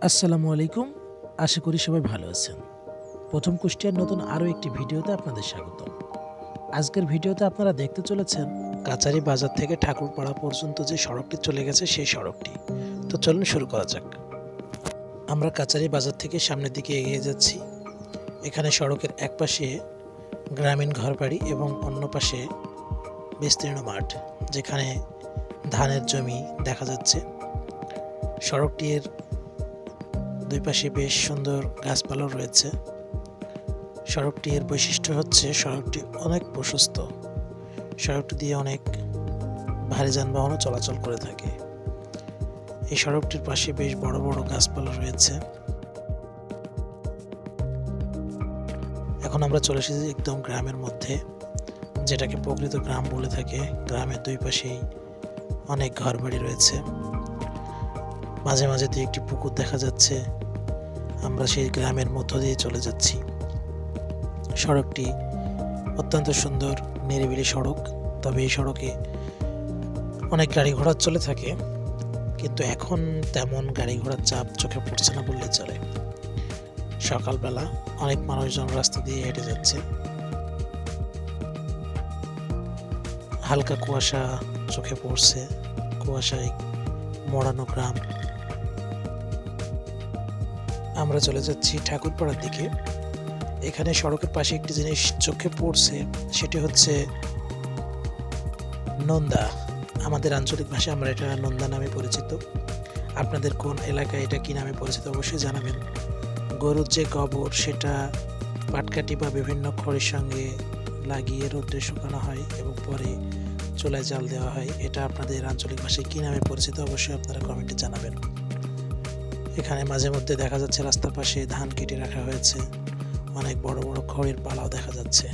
আসসালামু আলাইকুম। আশা করি সবাই ভালো আছেন। প্রথম কুষ্টিয়ার নতুন আরও একটি ভিডিওতে আপনাদের স্বাগতম। আজকের ভিডিওতে আপনারা দেখতে চলেছেন কাচারি বাজার থেকে ঠাকুরপাড়া পর্যন্ত যে সড়কটি চলে গেছে সেই সড়কটি। তো চলুন শুরু করা যাক। আমরা কাচারি বাজার থেকে সামনের দিকে এগিয়ে যাচ্ছি। এখানে সড়কের এক পাশে গ্রামীণ ঘরবাড়ি এবং অন্য পাশে বিস্তীর্ণ মাঠ, যেখানে ধানের জমি দেখা যাচ্ছে। সড়কটির দুই পাশে বেশ সুন্দর গাছপালা রয়েছে। সড়কটির বৈশিষ্ট্য হচ্ছে সড়কটি অনেক প্রশস্ত। সড়কটি দিয়ে অনেক ভারী যানবাহনও চলাচল করে থাকে। এই সড়কটির পাশে বেশ বড় বড় গাছপালা রয়েছে। এখন আমরা চলে এসেছি একদম গ্রামের মধ্যে, যেটাকে প্রকৃত গ্রাম বলে থাকে। গ্রামের দুই পাশেই অনেক ঘরবাড়ি রয়েছে। মাঝে মাঝে দিয়ে একটি পুকুর দেখা যাচ্ছে। আমরা সেই গ্রামের মধ্য দিয়ে চলে যাচ্ছি। সড়কটি অত্যন্ত সুন্দর, নিরিবিলি সড়ক। তবে এই সড়কে অনেক গাড়ি ঘোড়া চলে থাকে, কিন্তু এখন তেমন গাড়ি ঘোড়ার চাপ চোখে পড়ছে না বললে চলে। সকালবেলা অনেক মানুষজন রাস্তা দিয়ে হেঁটে যাচ্ছে। হালকা কুয়াশা চোখে পড়ছে, কুয়াশায় মোড়ানো গ্রাম। আমরা চলে যাচ্ছি ঠাকুরপাড়ার দিকে। এখানে সড়কের পাশে একটি জিনিস চোখে পড়ছে, সেটি হচ্ছে নন্দা। আমাদের আঞ্চলিক ভাষায় আমরা এটা নন্দা নামে পরিচিত। আপনাদের কোন এলাকায় এটা কি নামে পরিচিত অবশ্যই জানাবেন। গরুর যে গোবর, সেটা পাটকাঠি বা বিভিন্ন খড়ির সঙ্গে লাগিয়ে রোদ্রে শুকানো হয় এবং পরে চুলায় জাল দেওয়া হয়। এটা আপনাদের আঞ্চলিক ভাষায় কি নামে পরিচিত অবশ্যই আপনারা কমেন্টে জানাবেন। এখানে মাঝে মধ্যে দেখা যাচ্ছে রাস্তার পাশে ধান কেটে রাখা হয়েছে। অনেক বড় বড় খড়ের পালাও দেখা যাচ্ছে।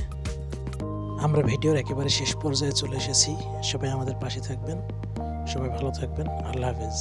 আমরা ভিডিওর একেবারে শেষ পর্যায়ে চলে এসেছি। সবাই আমাদের পাশে থাকবেন, সবাই ভালো থাকবেন। আল্লাহ হাফেজ।